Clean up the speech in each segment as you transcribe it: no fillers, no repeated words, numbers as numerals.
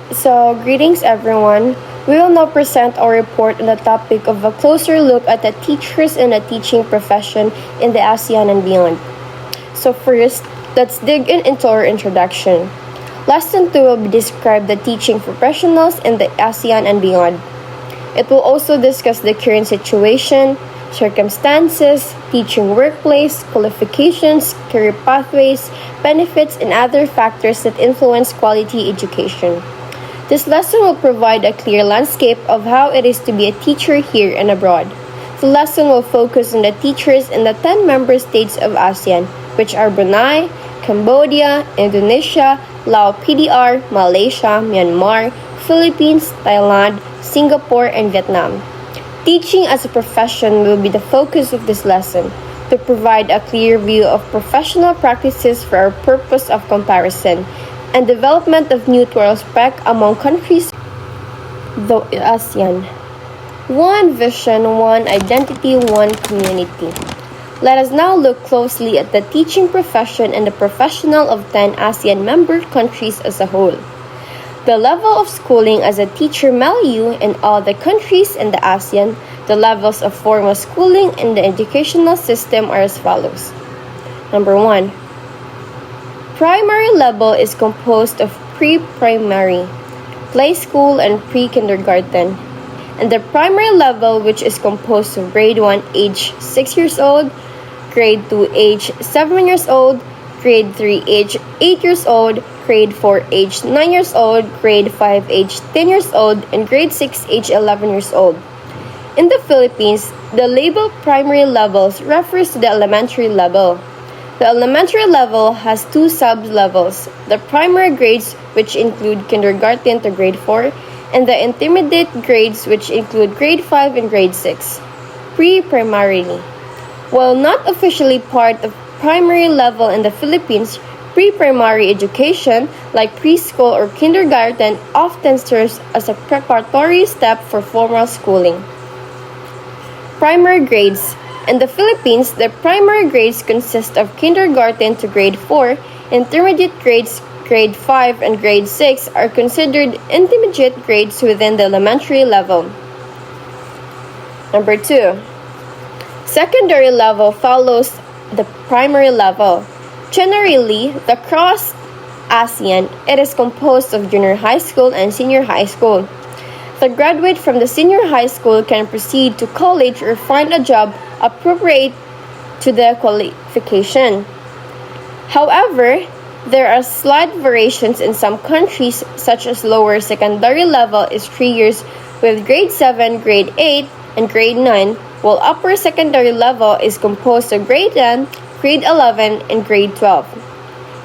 Greetings everyone. We will now present our report on the topic of a closer look at the teachers and the teaching profession in the ASEAN and beyond. First, let's dig into our introduction. Lesson 2 will describe the teaching professionals in the ASEAN and beyond. It will also discuss the current situation, circumstances, teaching workplace, qualifications, career pathways, benefits, and other factors that influence quality education. This lesson will provide a clear landscape of how it is to be a teacher here and abroad. The lesson will focus on the teachers in the 10 member states of ASEAN, which are Brunei, Cambodia, Indonesia, Laos PDR, Malaysia, Myanmar, Philippines, Thailand, Singapore, and Vietnam. Teaching as a profession will be the focus of this lesson, to provide a clear view of professional practices for our purpose of comparison and development of mutual respect among countries the ASEAN. One vision, one identity, one community. Let us now look closely at the teaching profession and the professional of 10 ASEAN member countries as a whole. The level of schooling as a teacher value in all the countries in the ASEAN. The levels of formal schooling in the educational system are as follows. Number 1. Primary level is composed of pre-primary, play school, and pre-kindergarten. And the primary level, which is composed of grade 1 age 6 years old, grade 2 age 7 years old, grade 3 age 8 years old, grade 4 age 9 years old, grade 5 age 10 years old, and grade 6 age 11 years old. In the Philippines, the label primary levels refers to the elementary level. The elementary level has 2 sub-levels, the primary grades, which include kindergarten to grade 4, and the intermediate grades, which include grade 5 and grade 6, pre-primarily. While not officially part of primary level in the Philippines, pre-primary education, like preschool or kindergarten, often serves as a preparatory step for formal schooling. Primary grades. In the Philippines, the primary grades consist of kindergarten to grade 4, intermediate grades, grade 5 and grade 6 are considered intermediate grades within the elementary level. Number 2. Secondary level follows the primary level. Generally, across ASEAN, it is composed of junior high school and senior high school. The graduate from the senior high school can proceed to college or find a job appropriate to the qualification. However, there are slight variations in some countries, such as lower secondary level is 3 years with grade 7, grade 8, and grade 9, while upper secondary level is composed of grade 10, grade 11, and grade 12.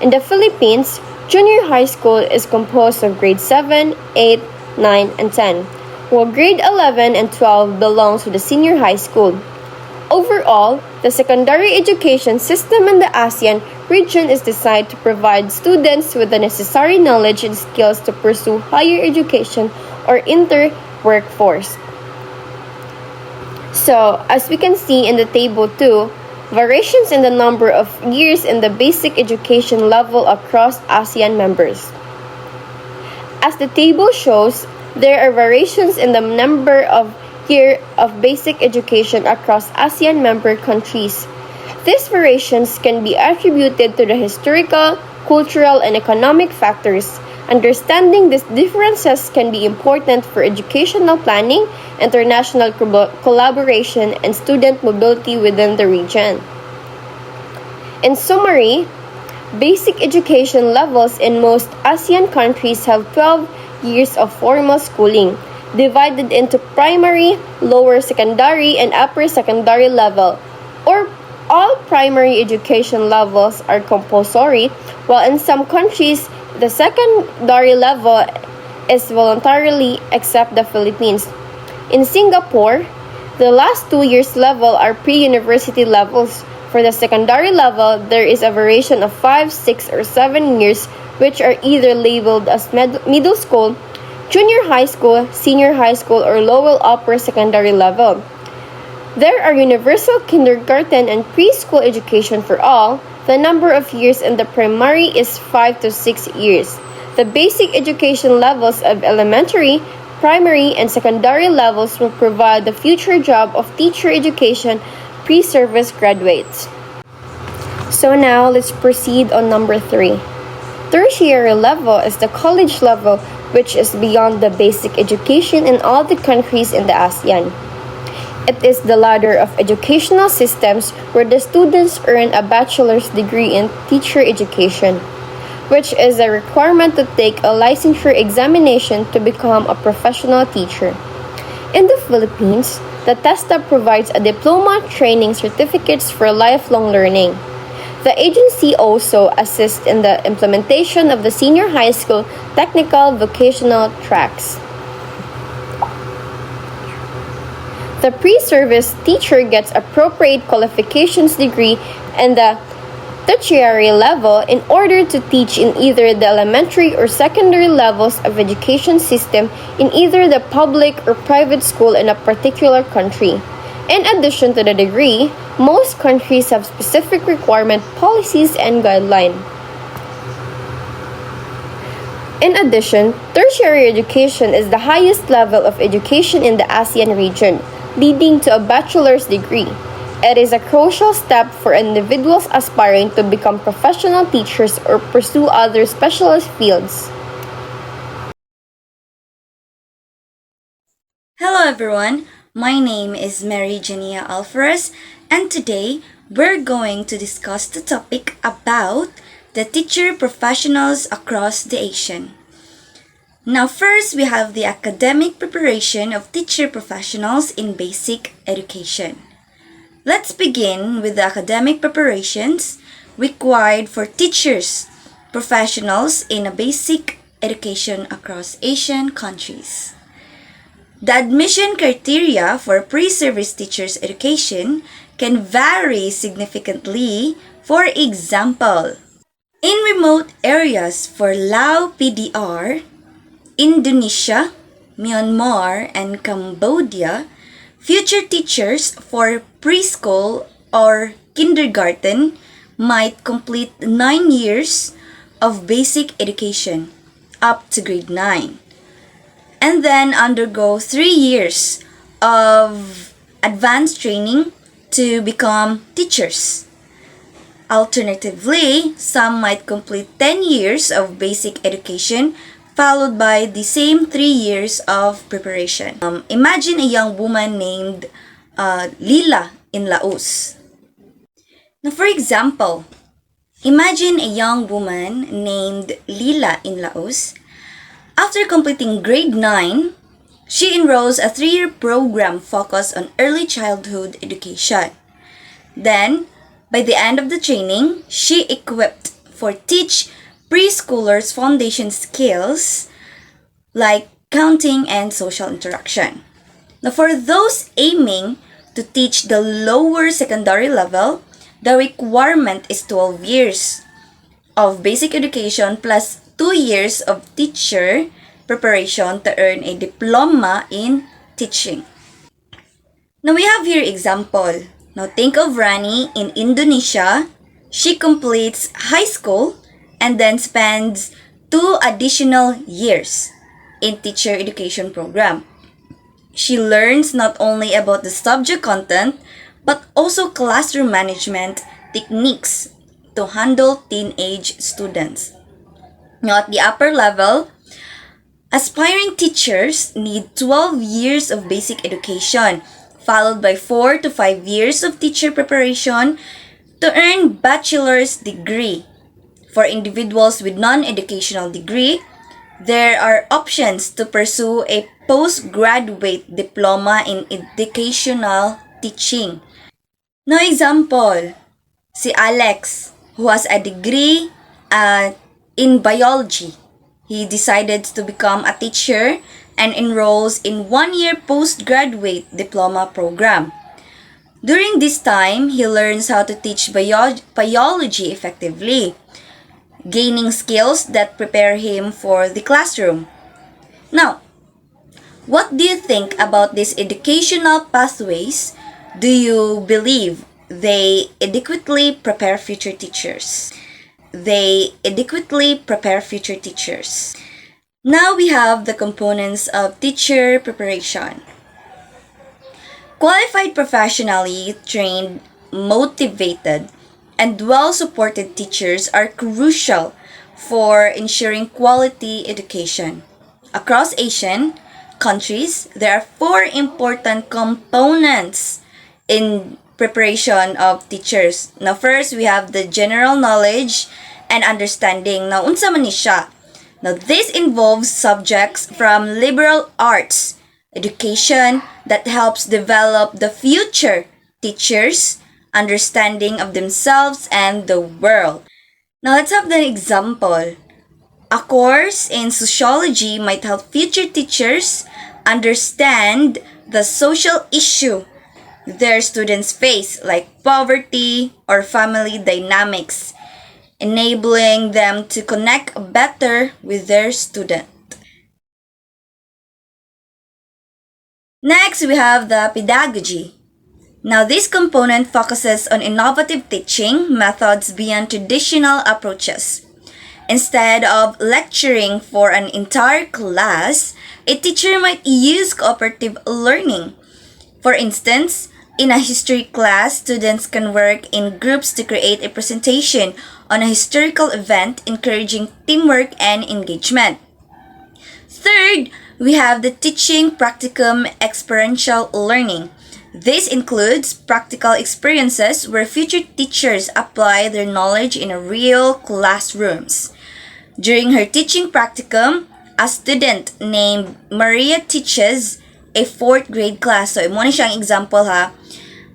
In the Philippines, junior high school is composed of grade 7, 8, 9, and 10, while grade 11 and 12 belongs to the senior high school. Overall, the secondary education system in the ASEAN region is designed to provide students with the necessary knowledge and skills to pursue higher education or enter workforce. As we can see in the table 2, variations in the number of years in the basic education level across ASEAN members. As the table shows, there are variations in the number of years of basic education across ASEAN member countries. These variations can be attributed to the historical, cultural, and economic factors. Understanding these differences can be important for educational planning, international collaboration, and student mobility within the region. In summary, basic education levels in most ASEAN countries have 12 years of formal schooling, divided into primary, lower secondary, and upper secondary level, or all primary education levels are compulsory, while in some countries, the secondary level is voluntarily except the Philippines. In Singapore, the last 2 years level are pre-university levels. For the secondary level, there is a variation of 5, 6, or 7 years, which are either labeled as middle school, junior high school, senior high school, or lower upper secondary level. There are universal kindergarten and preschool education for all. The number of years in the primary is 5 to 6 years. The basic education levels of elementary, primary, and secondary levels will provide the future job of teacher education pre-service graduates. So now let's proceed on number 3. Tertiary level is the college level, which is beyond the basic education in all the countries in the ASEAN. It is the ladder of educational systems where the students earn a bachelor's degree in teacher education, which is a requirement to take a licensure examination to become a professional teacher. In the Philippines, the TESDA provides a diploma training certificates for lifelong learning. The agency also assists in the implementation of the senior high school technical vocational tracks. The pre-service teacher gets appropriate qualifications degree in the tertiary level in order to teach in either the elementary or secondary levels of education system in either the public or private school in a particular country. In addition to the degree, most countries have specific requirement policies and guidelines. In addition, tertiary education is the highest level of education in the ASEAN region, leading to a bachelor's degree. It is a crucial step for individuals aspiring to become professional teachers or pursue other specialist fields. Hello everyone, my name is Janiah Alferez, and today we're going to discuss the topic about the teacher professionals across the ASEAN. Now first, we have the academic preparation of teacher professionals in basic education. Let's begin with the academic preparations required for teachers professionals in a basic education across Asian countries. The admission criteria for pre-service teachers education can vary significantly. For example, in remote areas for Lao PDR, Indonesia, Myanmar, and Cambodia, future teachers for preschool or kindergarten might complete 9 years of basic education up to grade 9 and then undergo 3 years of advanced training to become teachers. Alternatively, some might complete 10 years of basic education followed by the same 3 years of preparation. Imagine a young woman named Lila in Laos. Now, for example, imagine a young woman named Lila in Laos. After completing grade 9, she enrolls a 3-year program focused on early childhood education. Then, by the end of the training, she equipped for teach preschoolers foundation skills like counting and social interaction. Now, for those aiming to teach the lower secondary level, the requirement is 12 years of basic education plus 2 years of teacher preparation to earn a diploma in teaching. Now, we have here example. Now, think of Rani in Indonesia. She completes high school and then spends 2 additional years in teacher education program. She learns not only about the subject content, but also classroom management techniques to handle teenage students. Now, at the upper level, aspiring teachers need 12 years of basic education, followed by 4 to 5 years of teacher preparation to earn bachelor's degree. For individuals with non-educational degree, there are options to pursue a postgraduate diploma in educational teaching. Now, example, si Alex, who has a degree in biology. He decided to become a teacher and enrolls in 1-year postgraduate diploma program. During this time, he learns how to teach biology effectively, gaining skills that prepare him for the classroom. Now, what do you think about these educational pathways? Do you believe they adequately prepare future teachers? they adequately prepare future teachers. Now we have the components of teacher preparation. Qualified, professionally trained, motivated, and well-supported teachers are crucial for ensuring quality education. Across Asian countries, there are four important components in preparation of teachers. Now, first, we have the general knowledge and understanding. Now, unsa man ni siya? Now, this involves subjects from liberal arts, education that helps develop the future teachers' understanding of themselves and the world. Now, let's have the example. A course in sociology might help future teachers understand the social issue their students face, like poverty or family dynamics, enabling them to connect better with their student. Next, we have the pedagogy. Now, this component focuses on innovative teaching methods beyond traditional approaches. Instead of lecturing for an entire class, a teacher might use cooperative learning. For instance, in a history class, students can work in groups to create a presentation on a historical event, encouraging teamwork and engagement. Third, we have the teaching practicum experiential learning. This includes practical experiences where future teachers apply their knowledge in real classrooms. During her teaching practicum, a student named Maria teaches a 4th grade class. So, imo ni siyang example ha.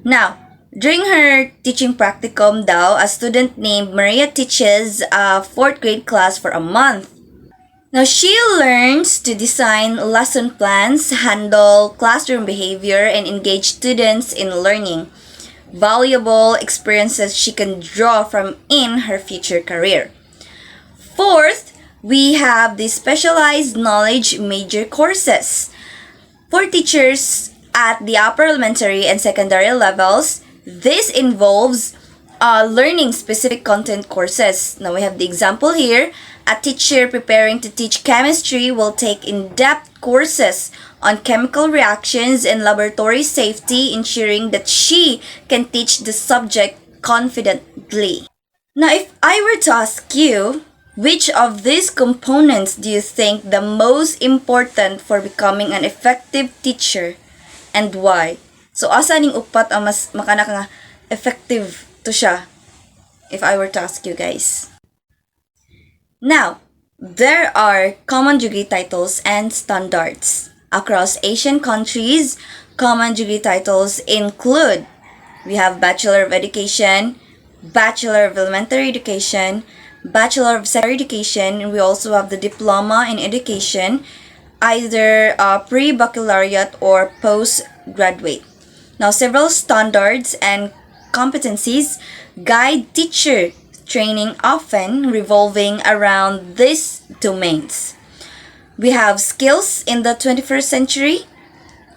Now, during her teaching practicum daw, a student named Maria teaches a 4th grade class for a month. Now, she learns to design lesson plans, handle classroom behavior, and engage students in learning. Valuable experiences she can draw from in her future career. Fourth, we have the specialized knowledge major courses. For teachers at the upper elementary and secondary levels, this involves learning specific content courses. Now we have the example here. A teacher preparing to teach chemistry will take in-depth courses on chemical reactions and laboratory safety, ensuring that she can teach the subject confidently. Now, if I were to ask you, which of these components do you think the most important for becoming an effective teacher and why? So, asa ning upat ang mas makana nga effective to siya if I were to ask you guys? Now, there are common degree titles and standards. Across Asian countries, common degree titles include, we have Bachelor of Education, Bachelor of Elementary Education, Bachelor of Secondary Education, and we also have the Diploma in Education, either pre-baccalaureate or postgraduate. Now, several standards and competencies guide teacher training, often revolving around these domains. We have skills in the 21st century,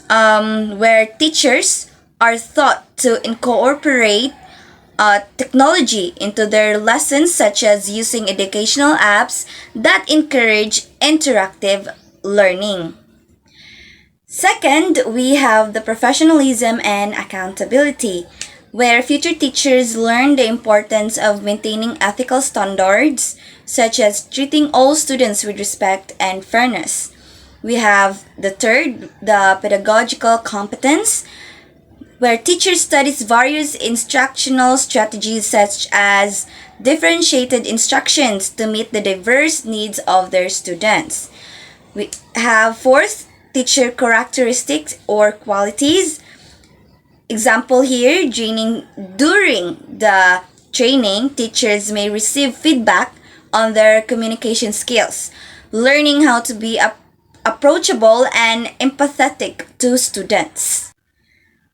where teachers are thought to incorporate technology into their lessons, such as using educational apps that encourage interactive learning. Second, we have the professionalism and accountability, where future teachers learn the importance of maintaining ethical standards, such as treating all students with respect and fairness. We have the third, the pedagogical competence, where teachers studies various instructional strategies such as differentiated instructions to meet the diverse needs of their students. We have fourth, teacher characteristics or qualities. Example here, during the training, teachers may receive feedback on their communication skills, learning how to be approachable and empathetic to students.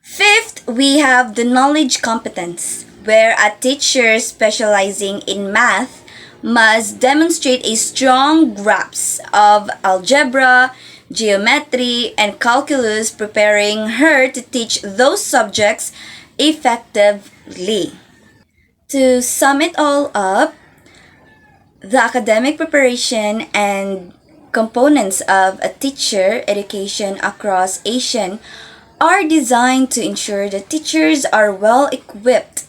Fifth, we have the knowledge competence, where a teacher specializing in math must demonstrate a strong grasp of algebra, geometry, and calculus, preparing her to teach those subjects effectively. To sum it all up, The academic preparation and components of a teacher education across ASEAN are designed to ensure that teachers are well equipped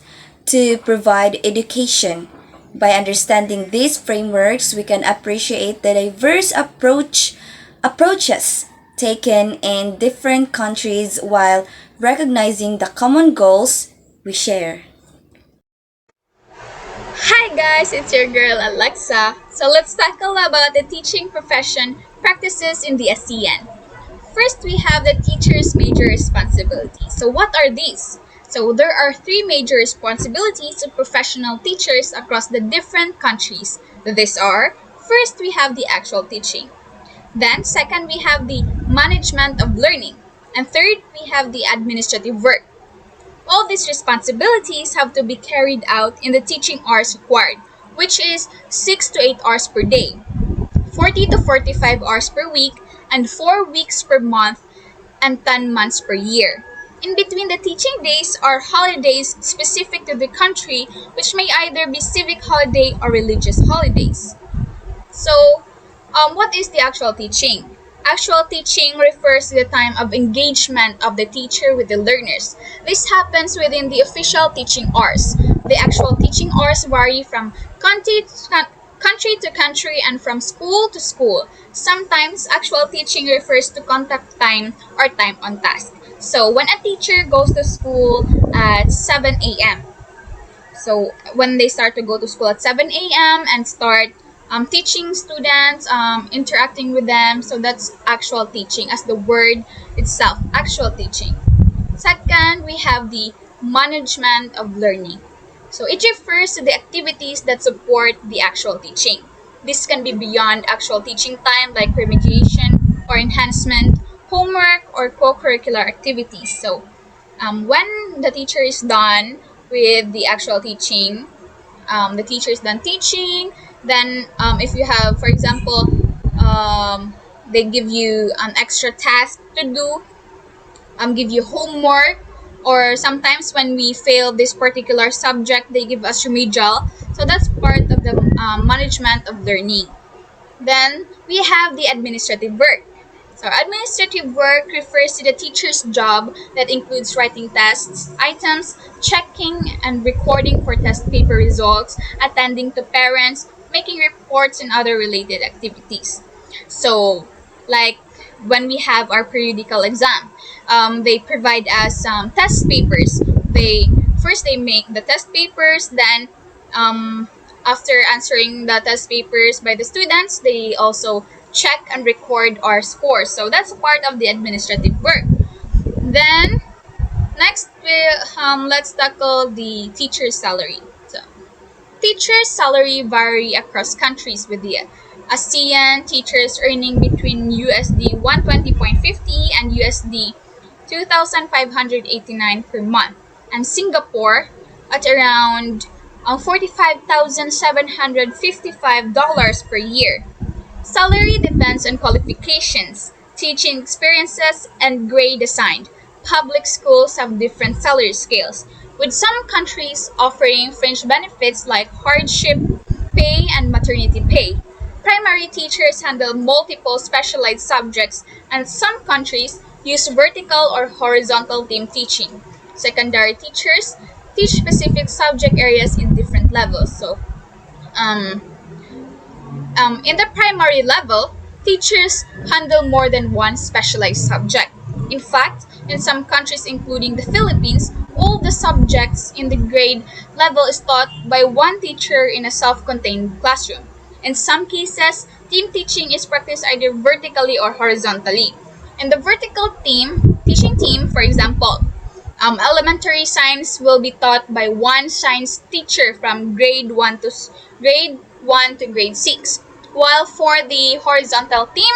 to provide education. By understanding these frameworks, we can appreciate the diverse approaches taken in different countries while recognizing the common goals we share. Hi guys, it's your girl Alexa. So let's tackle about the teaching profession practices in the ASEAN. First, we have the teacher's major responsibilities. So what are these? So there are three major responsibilities of professional teachers across the different countries. These are: first, we have the actual teaching. Then, second, we have the management of learning. And third, we have the administrative work. All these responsibilities have to be carried out in the teaching hours required, which is 6 to 8 hours per day, 40 to 45 hours per week, and 4 weeks per month, and 10 months per year. In between the teaching days are holidays specific to the country, which may either be civic holiday or religious holidays. So, what is the actual teaching? Actual teaching refers to the time of engagement of the teacher with the learners. This happens within the official teaching hours. The actual teaching hours vary from country to country and from school to school. Sometimes actual teaching refers to contact time or time on task. So, when a teacher goes to school at 7 a.m., so when they start to go to school at 7 a.m. and start teaching students, interacting with them, so that's actual teaching as the word itself, actual teaching. Second, we have the management of learning. So it refers to the activities that support the actual teaching. This can be beyond actual teaching time like remediation or enhancement, homework, or co-curricular activities. So when the teacher is done with the actual teaching, the teacher is done teaching, then if you have, for example, they give you an extra task to do, give you homework, or sometimes when we fail this particular subject, they give us remedial. So that's part of the management of learning. Then we have the administrative work. So administrative work refers to the teacher's job that includes writing tests, items, checking and recording for test paper results, attending to parents, making reports, and other related activities. So, like when we have our periodical exam, they provide us some test papers. They make the test papers, then after answering the test papers by the students, they also check and record our scores. So that's part of the administrative work. Then next, let's tackle the teacher's salary. So teachers' salary vary across countries, with the ASEAN teachers earning between USD 120.50 and USD 2,589 per month, and Singapore at around $45,755 per year. Salary depends on qualifications, teaching experiences, and grade assigned. Public schools have different salary scales, with some countries offering fringe benefits like hardship pay and maternity pay. Primary teachers handle multiple specialized subjects, and some countries use vertical or horizontal team teaching. Secondary teachers teach specific subject areas in different levels. So, um, in the primary level, teachers handle more than one specialized subject. In fact, in some countries, including the Philippines, all the subjects in the grade level is taught by one teacher in a self-contained classroom. In some cases, team teaching is practiced either vertically or horizontally. In the vertical teaching team, for example, elementary science will be taught by one science teacher from grade 1 to grade 6. While for the horizontal team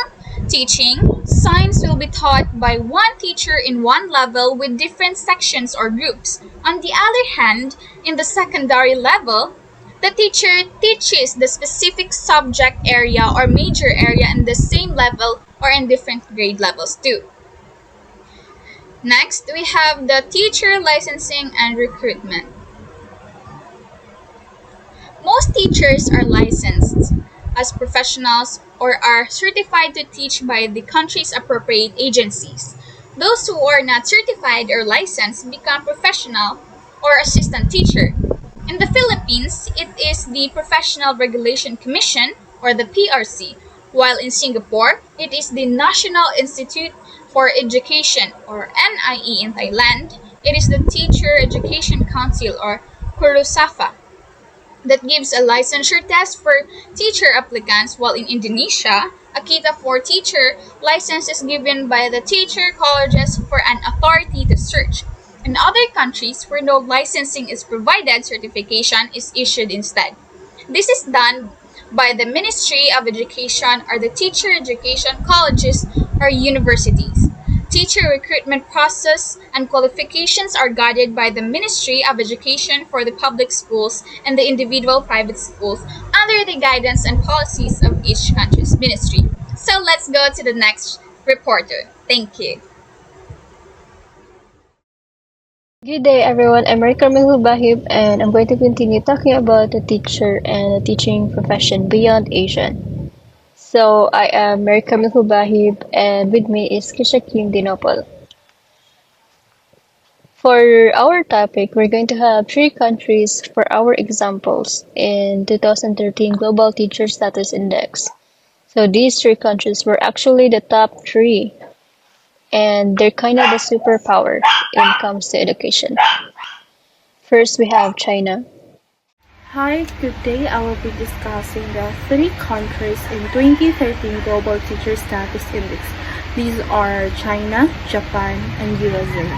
teaching, science will be taught by one teacher in one level with different sections or groups. On the other hand, in the secondary level, the teacher teaches the specific subject area or major area in the same level or in different grade levels too. Next, we have the teacher licensing and recruitment. Most teachers are licensed as professionals or are certified to teach by the country's appropriate agencies. Those who are not certified or licensed become professional or assistant teacher. In the Philippines, it is the Professional Regulation Commission or the PRC, while in Singapore, it is the National Institute for Education or NIE in Thailand. It is the Teacher Education Council or Kurusafa that gives a licensure test for teacher applicants, while in Indonesia, a Kita for teacher license is given by the teacher colleges for an authority to search. In other countries where no licensing is provided, certification is issued instead. This is done by the Ministry of Education or the teacher education colleges or universities. Teacher recruitment process and qualifications are guided by the Ministry of Education for the public schools and the individual private schools under the guidance and policies of each country's ministry. So let's go to the next reporter. Thank you. Good day, everyone. I'm Carmel Hubahib, and I'm going to continue talking about the teacher and the teaching profession beyond ASEAN. So, I am Carmel Hubahib, and with me is Khishia Dinopol. For our topic, we're going to have 3 countries for our examples in 2013 Global Teacher Status Index. So, these 3 countries were actually the top 3, and they're kind of the superpower when it comes to education. First, we have China. Hi, good day. I will be discussing the 3 countries in 2013 Global Teacher Status Index. These are China, Japan, and USA.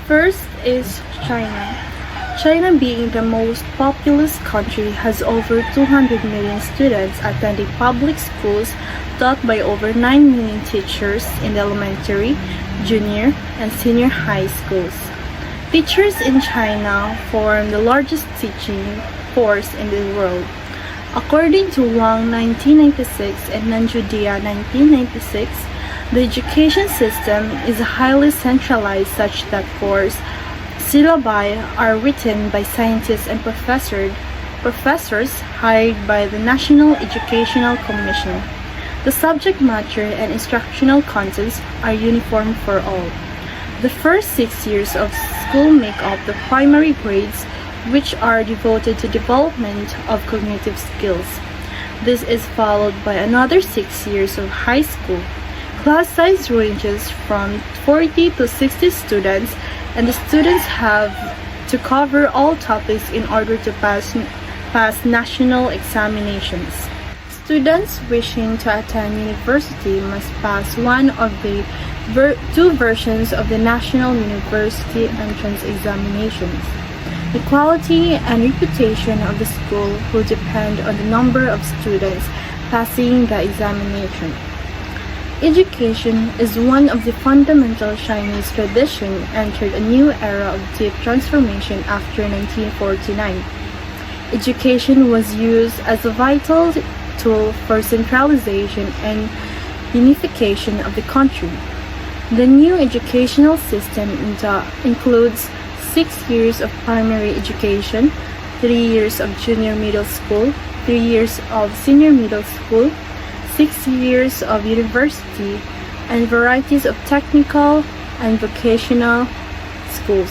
First is China. China, being the most populous country, has over 200 million students attending public schools taught by over 9 million teachers in the elementary, junior, and senior high schools. Teachers in China form the largest teaching force in the world. According to Wang 1996 and Nanjudia 1996, the education system is highly centralized such that course syllabi are written by scientists and professors hired by the National Educational Commission. The subject matter and instructional contents are uniform for all. The first 6 years of school make up the primary grades, which are devoted to development of cognitive skills. This is followed by another 6 years of high school. Class size ranges from 40 to 60 students, and the students have to cover all topics in order to pass national examinations. Students wishing to attend university must pass one of the 2 versions of the National University Entrance Examinations. The quality and reputation of the school will depend on the number of students passing the examination. Education is one of the fundamental Chinese tradition entered a new era of deep transformation after 1949. Education was used as a vital tool for centralization and unification of the country. The new educational system includes 6 years of primary education, 3 years of junior middle school, 3 years of senior middle school, 6 years of university, and varieties of technical and vocational schools.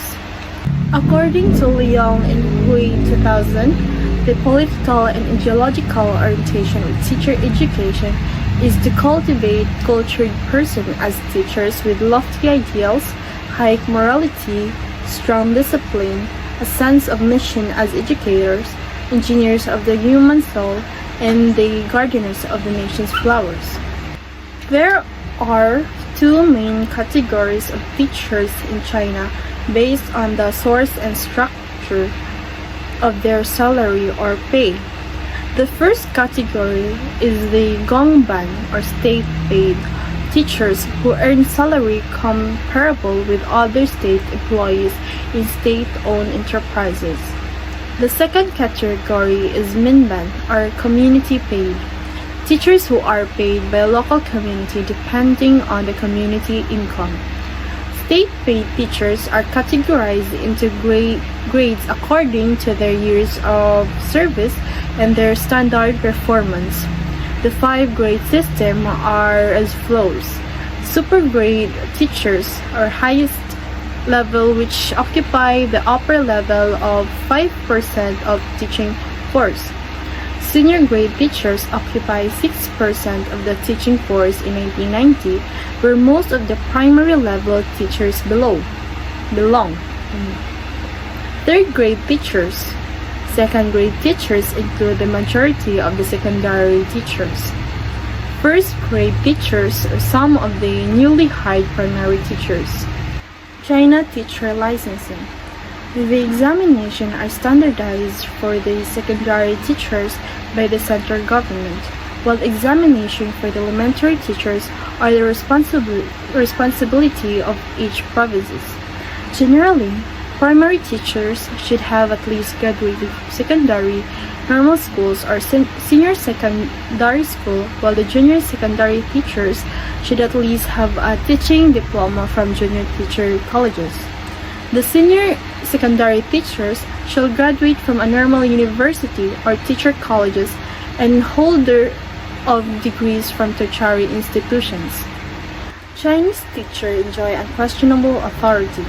According to Leong and Hui 2000, the political and ideological orientation of teacher education is to cultivate cultured persons as teachers with lofty ideals, high morality, strong discipline, a sense of mission as educators, engineers of the human soul, and the gardeners of the nation's flowers. There are 2 main categories of teachers in China based on the source and structure of their salary or pay. The first category is the gongban or state paid teachers who earn salary comparable with other state employees in state-owned enterprises. The second category is minban or community paid teachers who are paid by a local community depending on the community income. state-paid teachers are categorized into grades according to their years of service and their standard performance. The five-grade system are as follows. Supergrade teachers are highest level which occupy the upper level of 5% of teaching force. Senior grade teachers occupy 6% of the teaching force in 1990, where most of the primary level teachers belong. Third grade teachers. Second grade teachers include the majority of the secondary teachers. First grade teachers are some of the newly hired primary teachers. China teacher licensing. The examination are standardized for the secondary teachers by the central government, while examination for the elementary teachers are the responsibility of each provinces. Generally, primary teachers should have at least graduated from secondary normal schools or senior secondary school, while the junior secondary teachers should at least have a teaching diploma from junior teacher colleges. The senior secondary teachers shall graduate from a normal university or teacher colleges and holder of degrees from tertiary institutions. Chinese teachers enjoy unquestionable authority.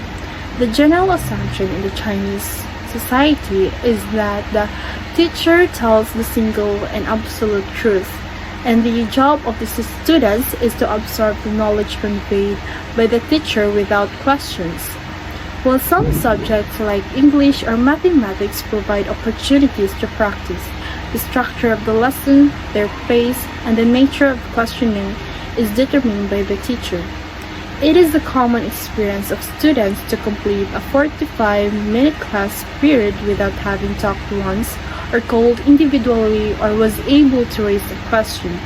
The general assumption in the Chinese society is that the teacher tells the single and absolute truth, and the job of the students is to absorb the knowledge conveyed by the teacher without questions. While some subjects like English or mathematics provide opportunities to practice, the structure of the lesson, their pace, and the nature of questioning is determined by the teacher. It is the common experience of students to complete a 45-minute class period without having talked once or called individually or was able to raise a question.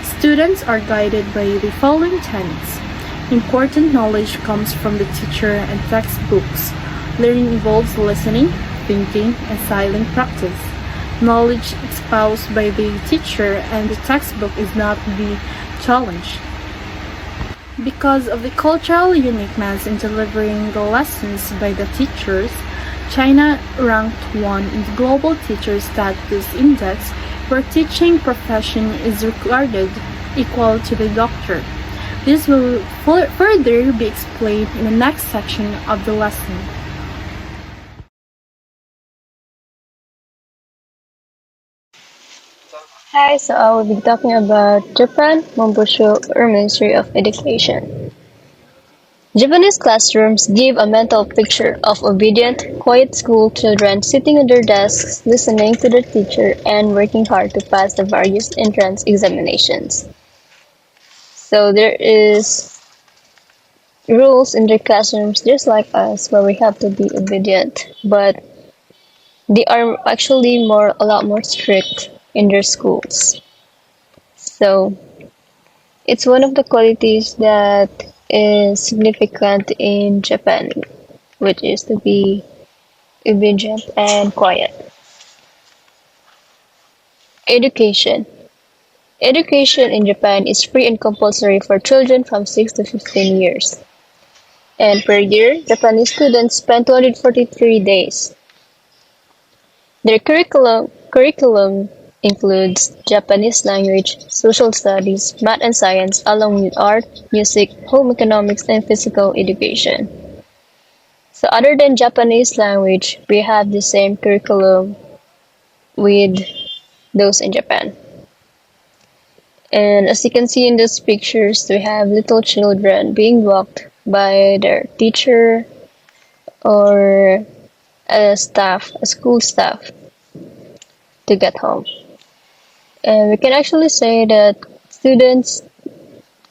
Students are guided by the following tenets. Important knowledge comes from the teacher and textbooks. Learning involves listening, thinking, and silent practice. Knowledge espoused by the teacher and the textbook is not to be challenged. Because of the cultural uniqueness in delivering the lessons by the teachers, China ranked 1 in the Global Teacher Status Index, where teaching profession is regarded equal to the doctor. This will further be explained in the next section of the lesson. Hi, so I will be talking about Japan, Mombusho, or Ministry of Education. Japanese classrooms give a mental picture of obedient, quiet school children sitting at their desks, listening to their teacher, and working hard to pass the various entrance examinations. So there is rules in their classrooms just like us where we have to be obedient, but they are actually a lot more strict in their schools. So it's one of the qualities that is significant in Japan, which is to be obedient and quiet. Education. Education in Japan is free and compulsory for children from 6 to 15 years. And per year, Japanese students spend 243 days. Their curriculum includes Japanese language, social studies, math and science, along with art, music, home economics, and physical education. So other than Japanese language, we have the same curriculum with those in Japan. And as you can see in these pictures, we have little children being walked by their teacher or a school staff to get home. And we can actually say that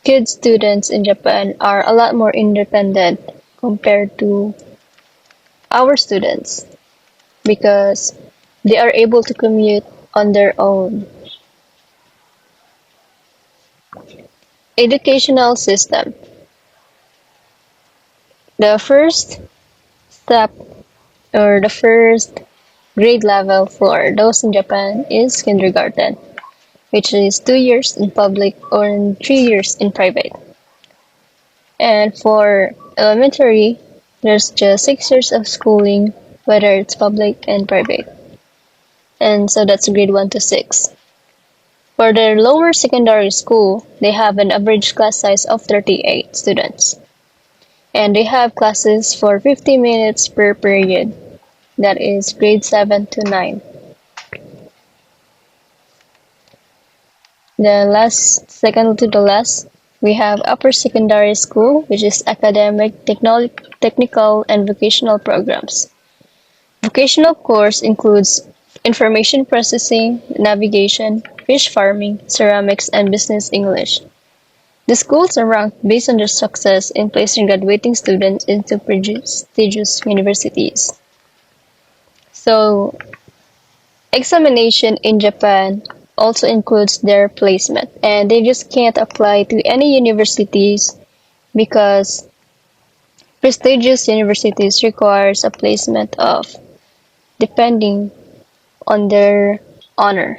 kid students in Japan are a lot more independent compared to our students because they are able to commute on their own. Educational system. The first step or the first grade level for those in Japan is kindergarten, which is 2 years in public or 3 years in private. And for elementary, there's just 6 years of schooling, whether it's public and private. And so that's grade 1 to 6. For their lower secondary school, they have an average class size of 38 students. And they have classes for 50 minutes per period. That is grade 7 to 9. Second to the last, we have upper secondary school, which is academic, technical, and vocational programs. Vocational course includes information processing, navigation, fish farming, ceramics, and business English. The schools are ranked based on their success in placing graduating students into prestigious universities. So, examination in Japan also includes their placement, and they just can't apply to any universities because prestigious universities requires a placement of depending on their honor.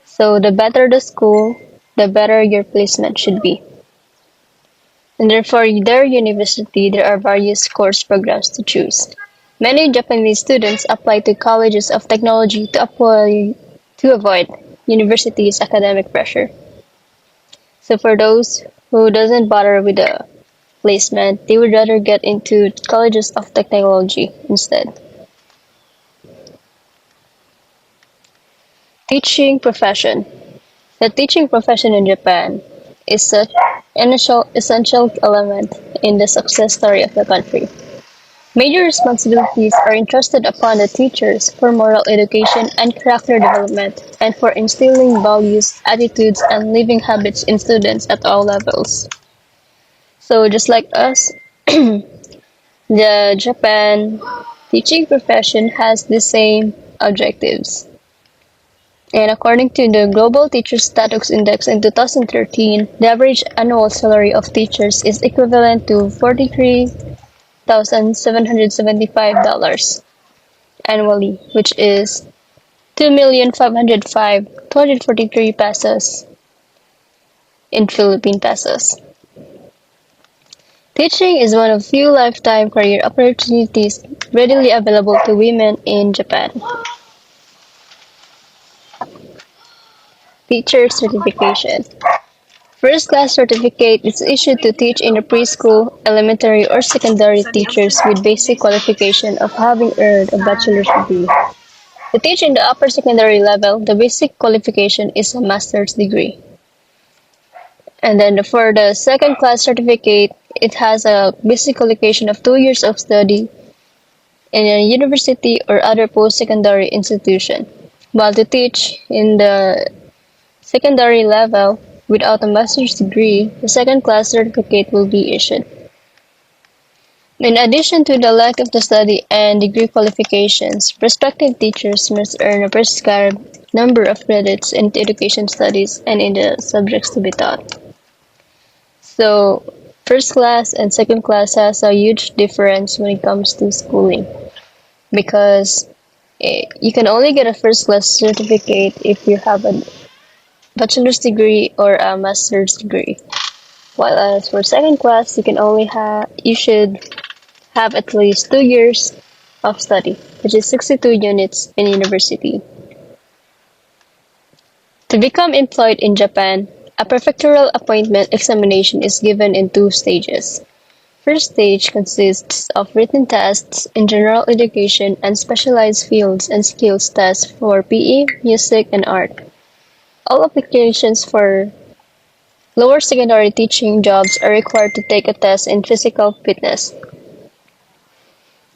So the better the school, the better your placement should be. And therefore, their university, there are various course programs to choose. Many Japanese students apply to colleges of technology to avoid university's academic pressure. So for those who doesn't bother with the placement, they would rather get into colleges of technology instead. Teaching profession. The teaching profession in Japan is such an essential element in the success story of the country. Major responsibilities are entrusted upon the teachers for moral education and character development, and for instilling values, attitudes, and living habits in students at all levels. So just like us, the Japan teaching profession has the same objectives. And according to the Global Teacher Status Index in 2013, the average annual salary of teachers is equivalent to $43,775 annually, which is 2,505,243 pesos in Philippine pesos. Teaching is one of few lifetime career opportunities readily available to women in Japan. Teacher certification. First class certificate is issued to teach in a preschool, elementary, or secondary teachers with basic qualification of having earned a bachelor's degree. To teach in the upper secondary level, the basic qualification is a master's degree. And then for the second class certificate, it has a basic qualification of 2 years of study in a university or other post-secondary institution. While to teach in the secondary level without a master's degree, the second class certificate will be issued. In addition to the length of the study and degree qualifications, prospective teachers must earn a prescribed number of credits in education studies and in the subjects to be taught. So, first class and second class has a huge difference when it comes to schooling, because you can only get a first class certificate if you have a bachelor's degree or a master's degree. While as for second class, you should have at least 2 years of study, which is 62 units in university. To become employed in Japan, a prefectural appointment examination is given in 2 stages. First stage consists of written tests in general education and specialized fields and skills tests for PE, music, and art. All applications for lower secondary teaching jobs are required to take a test in physical fitness.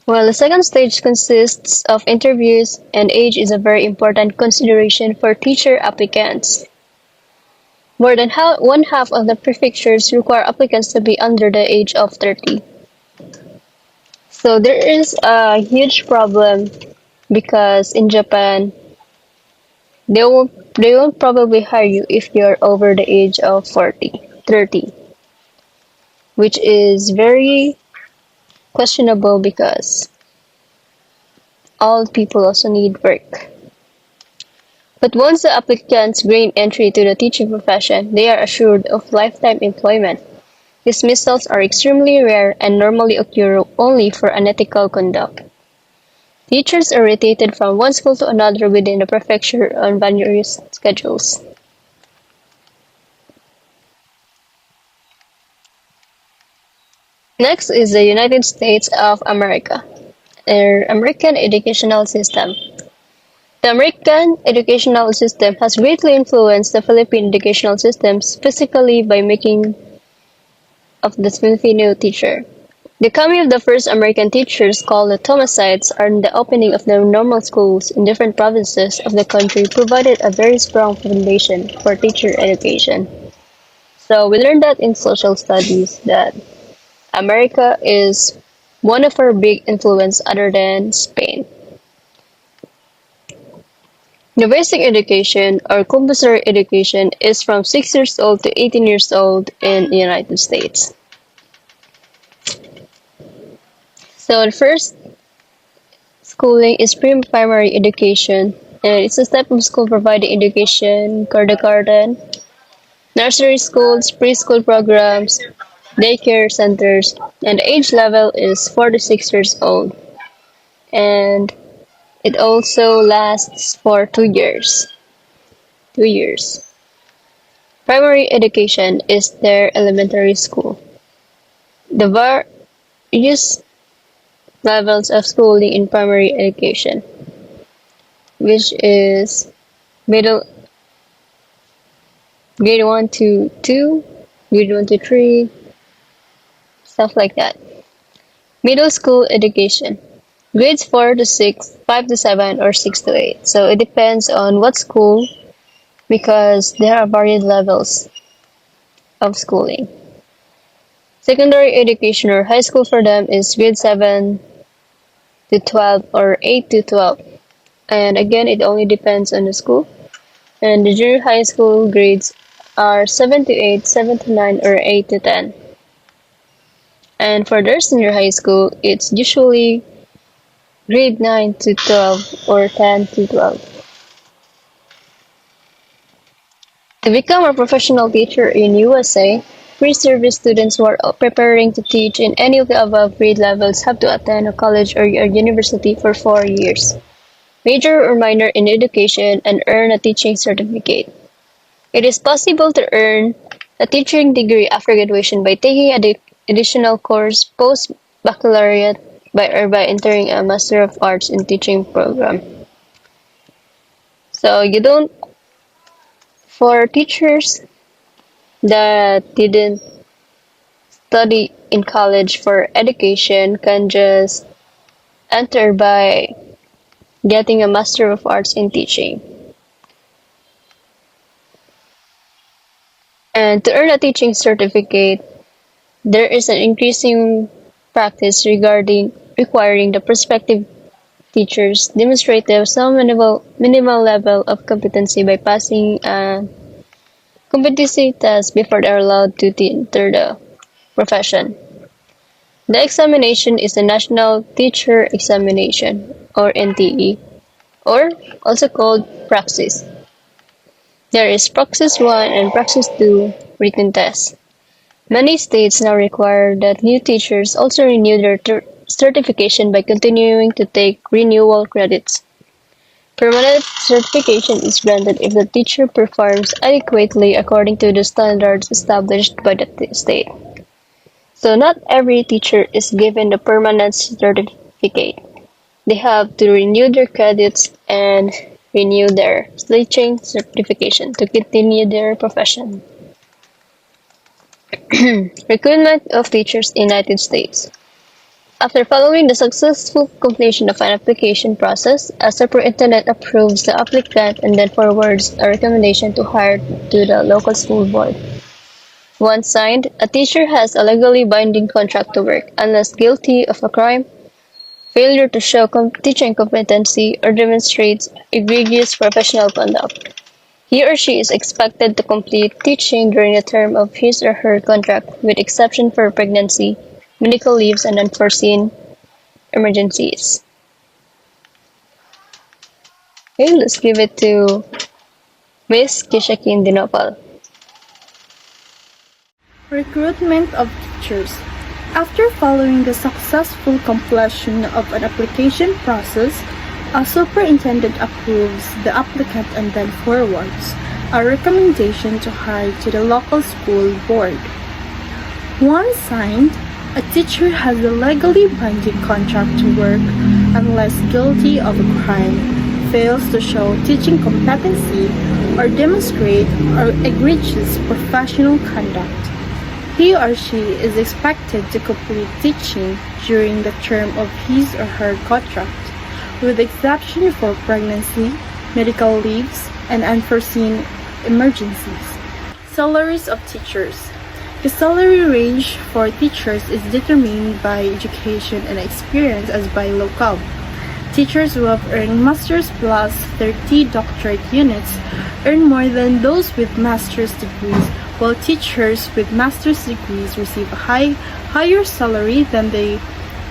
While the second stage consists of interviews, and age is a very important consideration for teacher applicants. More than one half of the prefectures require applicants to be under the age of 30. So there is a huge problem because in Japan, they won't probably hire you if you're over the age of 30, which is very questionable because all people also need work. But once the applicants gain entry to the teaching profession, they are assured of lifetime employment. Dismissals are extremely rare and normally occur only for unethical conduct. Teachers are rotated from one school to another within the prefecture on various schedules. Next is the United States of America, their American educational system. The American educational system has greatly influenced the Philippine educational system, specifically by making of the Filipino teacher. The coming of the first American teachers, called the Thomasites, and the opening of the normal schools in different provinces of the country provided a very strong foundation for teacher education. So we learned that in social studies that America is one of our big influence other than Spain. The basic education or compulsory education is from 6 years old to 18 years old in the United States. So the first schooling is pre-primary education, and it's a type of school providing education, kindergarten, nursery schools, preschool programs, daycare centers, and the age level is 4 to 6 years old. And it also lasts for 2 years. 2 years. Primary education is their elementary school. The various levels of schooling in primary education, which is middle grade 1 to 2, grade 1 to 3, stuff like that. Middle school education, grades 4 to 6, 5 to 7, or 6 to 8. So it depends on what school because there are varied levels of schooling. Secondary education or high school for them is grade 7 to 12 or 8 to 12. And again, it only depends on the school. And the junior high school grades are 7 to 8, 7 to 9, or 8 to 10. And for their senior high school, it's usually grade 9 to 12 or 10 to 12. To become a professional teacher in USA, pre-service students who are preparing to teach in any of the above grade levels have to attend a college or a university for 4 years, major or minor in education, and earn a teaching certificate. It is possible to earn a teaching degree after graduation by taking an additional course post-baccalaureate by entering a Master of Arts in Teaching program. So you don't, for teachers that didn't study in college for education can just enter by getting a Master of Arts in Teaching. And to earn a teaching certificate, there is an increasing practice requiring the prospective teachers demonstrate some minimal level of competency by passing a competency test before they are allowed to enter the profession. The examination is the National Teacher Examination, or NTE, or also called Praxis. There is Praxis 1 and Praxis 2 written tests. Many states now require that new teachers also renew their certification by continuing to take renewal credits. Permanent certification is granted if the teacher performs adequately according to the standards established by the state. So not every teacher is given the permanent certificate. They have to renew their credits and renew their teaching certification to continue their profession. Recruitment of teachers in the United States. After following the successful completion of an application process, a superintendent approves the applicant and then forwards a recommendation to hire to the local school board. Once signed, a teacher has a legally binding contract to work unless guilty of a crime, failure to show teaching competency, or demonstrates egregious professional conduct. He or she is expected to complete teaching during the term of his or her contract, with exception for pregnancy, medical leaves, and unforeseen emergencies. Okay, let's give it to Miss Khishia Dinopol. Recruitment of teachers. After following the successful completion of an application process, a superintendent approves the applicant and then forwards a recommendation to hire to the local school board. Once signed, a teacher has a legally binding contract to work unless guilty of a crime, fails to show teaching competency, or demonstrate or egregious professional conduct. He or she is expected to complete teaching during the term of his or her contract, with exception for pregnancy, medical leaves, and unforeseen emergencies. Salaries of teachers. The salary range for teachers is determined by education and experience as by locale. Teachers who have earned master's plus 30 doctorate units earn more than those with master's degrees, while teachers with master's degrees receive a higher salary than the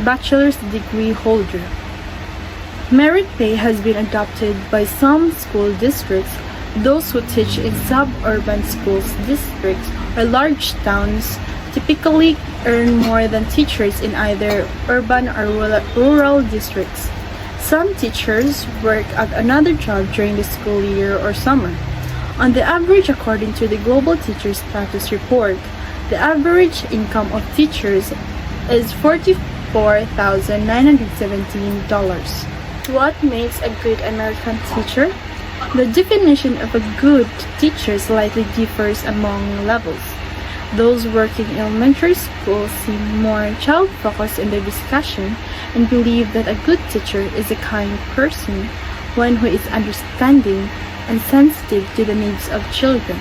bachelor's degree holder. Merit pay has been adopted by some school districts. Those who teach in suburban schools districts or large towns typically earn more than teachers in either urban or rural districts. Some teachers work at another job during the school year or summer. On the average, according to the Global Teacher Status Report, the average income of teachers is $44,917. What makes a good American teacher? The definition of a good teacher slightly differs among levels. Those working in elementary school seem more child-focused in their discussion and believe that a good teacher is a kind person, one who is understanding and sensitive to the needs of children.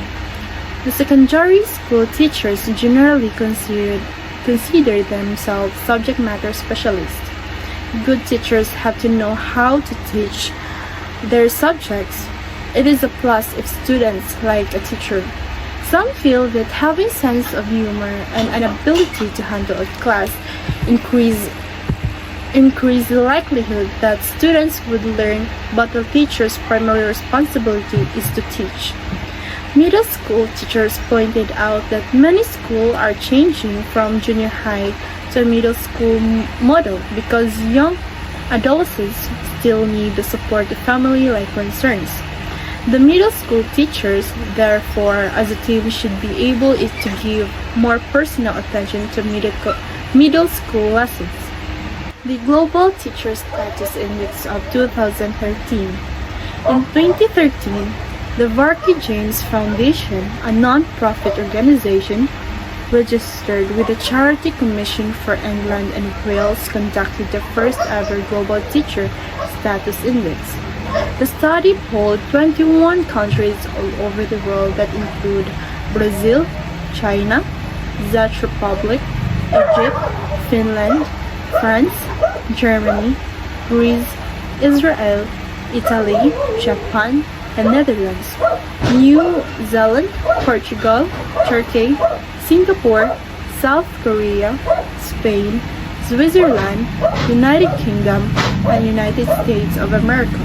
The secondary school teachers generally consider themselves subject matter specialists. Good teachers have to know how to teach their subjects. It is a plus if students like a teacher. Some feel that having sense of humor and an ability to handle a class increase the likelihood that students would learn, but the teacher's primary responsibility is to teach. Middle school teachers pointed out that many schools are changing from junior high to a middle school model because young adolescents still need the support of family-like concerns. The middle school teachers, therefore, as a team should be able to give more personal attention to middle school lessons. The Global Teacher Status Index of 2013. In 2013, the Varkey James Foundation, a non-profit organization registered with the Charity Commission for England and Wales, conducted the first ever Global Teacher Status Index. The study polled 21 countries all over the world that include Brazil, China, Czech Republic, Egypt, Finland, France, Germany, Greece, Israel, Italy, Japan, and Netherlands, New Zealand, Portugal, Turkey, Singapore, South Korea, Spain, Switzerland, United Kingdom, and United States of America.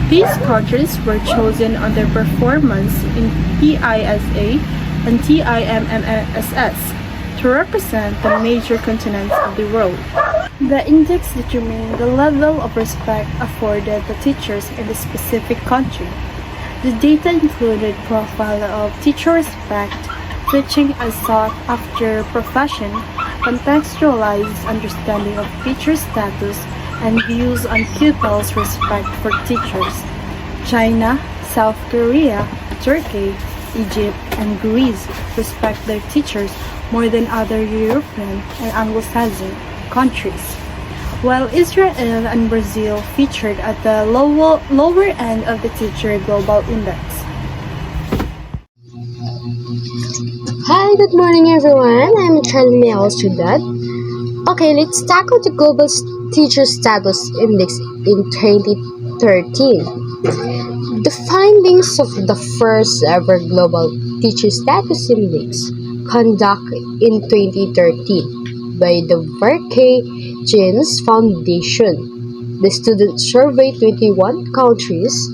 These countries were chosen on their performance in PISA and TIMMSS to represent the major continents of the world. The index determined the level of respect afforded the teachers in the specific country. The data included profile of teacher respect, teaching as sought-after profession, contextualized understanding of teacher status, and views on pupils' respect for teachers. China, South Korea, Turkey, Egypt, and Greece respect their teachers more than other European and Anglo-Saxon countries, while Israel and Brazil featured at the lower end of the Teacher Global Index. Hi, good morning everyone. I'm Charley May, Soledad. Okay, let's tackle the Global Teacher Status Index in 2013. The findings of the first ever Global Teacher Status Index conducted in 2013 by the Varkey James Foundation. The students surveyed 21 countries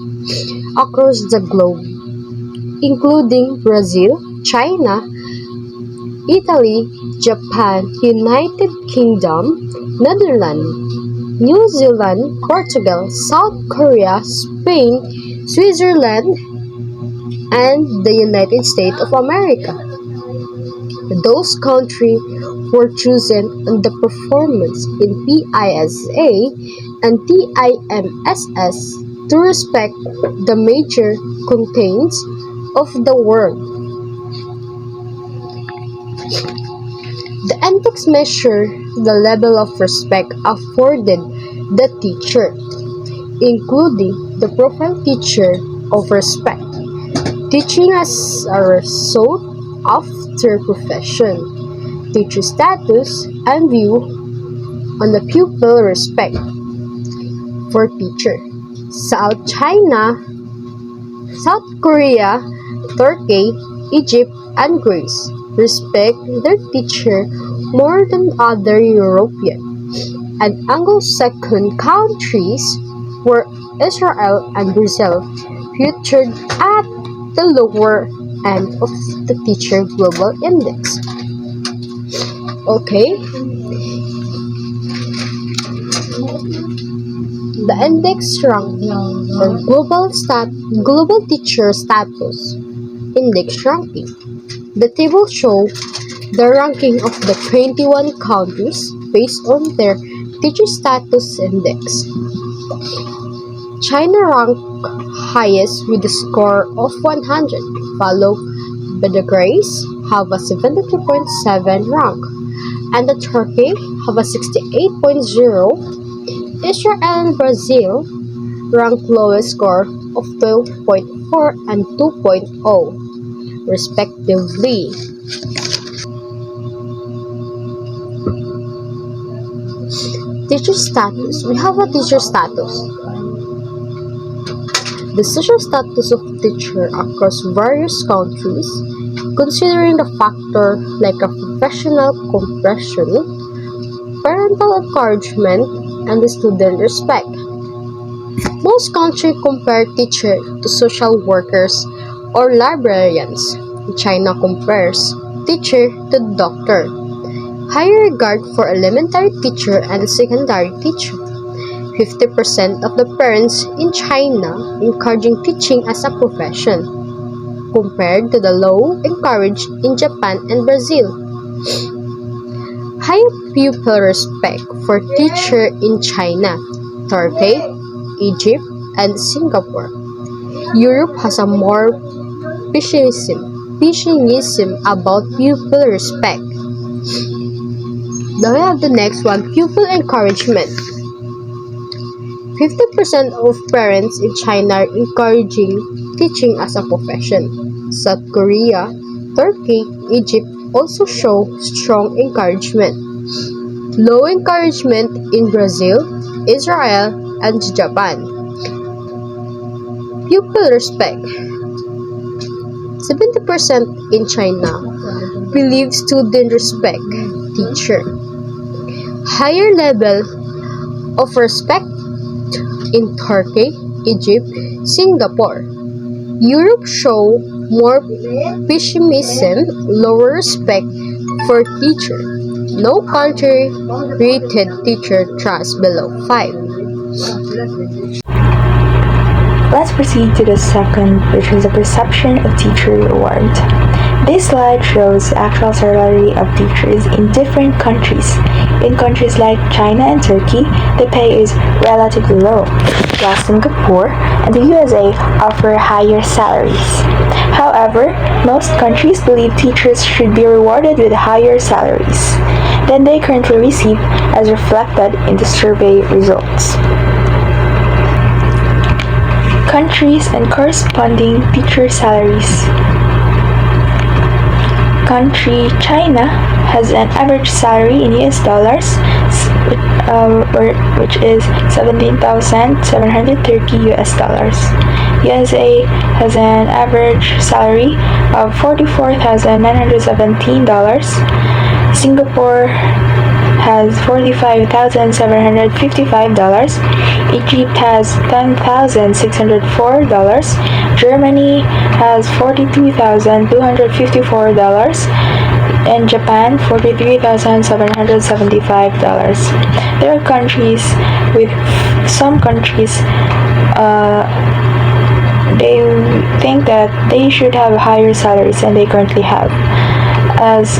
across the globe, including Brazil, China, Italy, Japan, United Kingdom, Netherlands, New Zealand, Portugal, South Korea, Spain, Switzerland, and the United States of America. Those countries were chosen on the performance in PISA and TIMSS to respect the major contains of the world. The index measure the level of respect afforded the teacher, including the profile teacher of respect, teaching as a result of their profession, teacher status, and view on the pupil respect for teacher. South China, South Korea, Turkey, Egypt, and Greece respect their teacher more than other European and Anglo-Saxon countries were Israel and Brazil, featured at the lower end of the Teacher Global Index. Okay. The index ranking or global teacher status index ranking. The table shows the ranking of the 21 countries based on their teacher status index. China ranked highest with a score of 100, followed by the Greece have a 73.7 rank, and the Turkey have a 68.0. Israel and Brazil ranked lowest score of 12.4 and 2.0, respectively. Teacher status. We have a teacher status. The social status of teacher across various countries, considering the factor like a professional compression, parental encouragement, and the student respect. Most countries compare teacher to social workers or librarians. China compares teacher to doctor. Higher regard for elementary teacher and secondary teacher. 50% of the parents in China encouraging teaching as a profession, compared to the low encouraged in Japan and Brazil. High pupil respect for teacher in China, Turkey, Egypt, and Singapore. Europe has a more pessimism about pupil respect. Now we have the next one, pupil encouragement. 50% of parents in China are encouraging teaching as a profession. South Korea, Turkey, Egypt also show strong encouragement. Low encouragement in Brazil, Israel, and Japan. Pupil respect. 70% in China believe student respect teacher. Higher level of respect in Turkey, Egypt, Singapore. Europe show more pessimism, lower respect for teacher. No country rated teacher trust below 5. Let's proceed to the second, which is the perception of teacher reward. This slide shows actual salary of teachers in different countries. In countries like China and Turkey, the pay is relatively low, while Singapore and the USA offer higher salaries. However, most countries believe teachers should be rewarded with higher salaries than they currently receive, as reflected in the survey results. Countries and corresponding teacher salaries. Country China has an average salary in US dollars, which is 17,730 US dollars. USA has an average salary of $44,917. Singapore has $45,755. Egypt has $10,604. Germany has $42,254. In Japan, $43,775. There are countries with some countries they think that they should have higher salaries than they currently have. As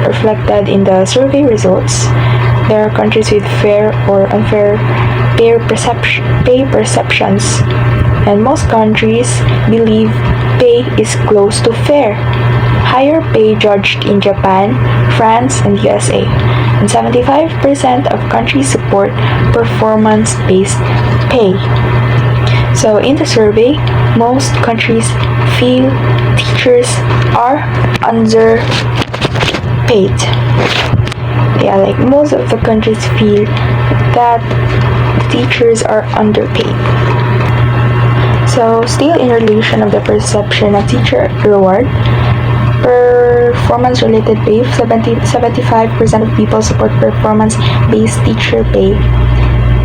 reflected in the survey results, there are countries with fair or unfair pay perceptions, and most countries believe pay is close to fair. Higher pay judged in Japan, France, and USA, and 75% of countries support performance-based pay. So in the survey, most countries feel teachers are underpaid. Yeah, like most of the countries feel that teachers are underpaid. So still in relation of the perception of teacher reward, performance-related pay, 75% of people support performance-based teacher pay,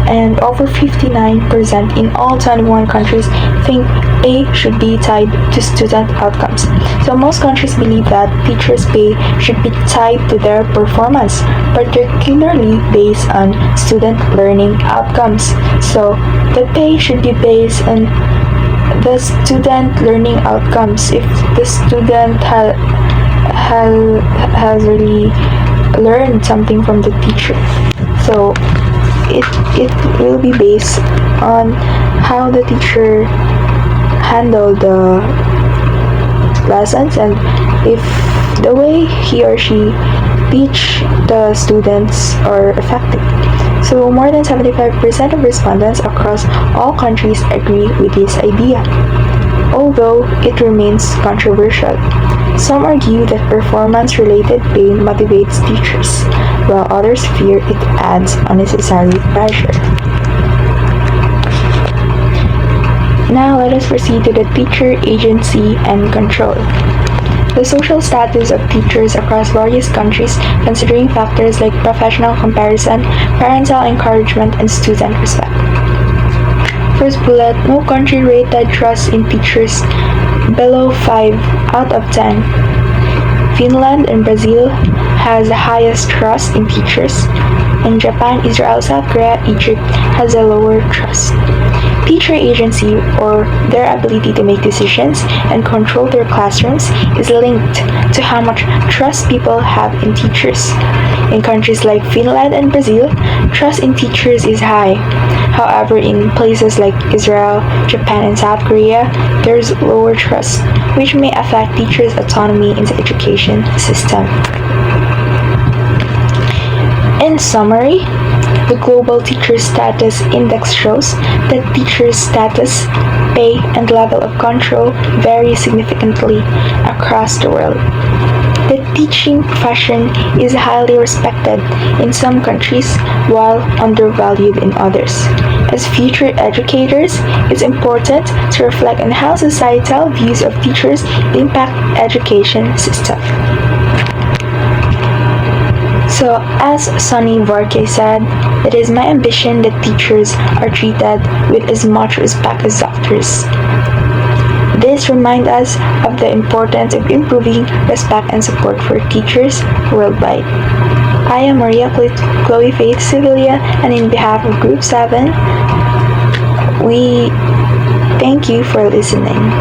and over 59% in all 21 countries think pay should be tied to student outcomes. So most countries believe that teachers' pay should be tied to their performance, particularly based on student learning outcomes. So the pay should be based on the student learning outcomes. If the student has really learned something from the teacher, so it will be based on how the teacher handled the lessons and if the way he or she teach the students are effective. So more than 75% of respondents across all countries agree with this idea, although it remains controversial. Some argue that performance-related pay motivates teachers, while others fear it adds unnecessary pressure. Now let us proceed to the teacher agency and control. The social status of teachers across various countries, considering factors like professional comparison, parental encouragement, and student respect. First bullet, no country rated trust in teachers below 5 out of 10. Finland and Brazil has the highest trust in teachers, and Japan, Israel, South Korea, Egypt has a lower trust. Teacher agency, or their ability to make decisions and control their classrooms, is linked to how much trust people have in teachers. In countries like Finland and Brazil, trust in teachers is high. However, in places like Israel, Japan, and South Korea, there's lower trust, which may affect teachers' autonomy in the education system. In summary, the Global Teacher Status Index shows that teachers' status, pay, and level of control vary significantly across the world. The teaching profession is highly respected in some countries while undervalued in others. As future educators, it's important to reflect on how societal views of teachers impact education system. So, as Sonny Varkey said, it is my ambition that teachers are treated with as much respect as doctors. This reminds us of the importance of improving respect and support for teachers worldwide. I am Maria Khloe Faith Sevilla, and in behalf of Group 7, we thank you for listening.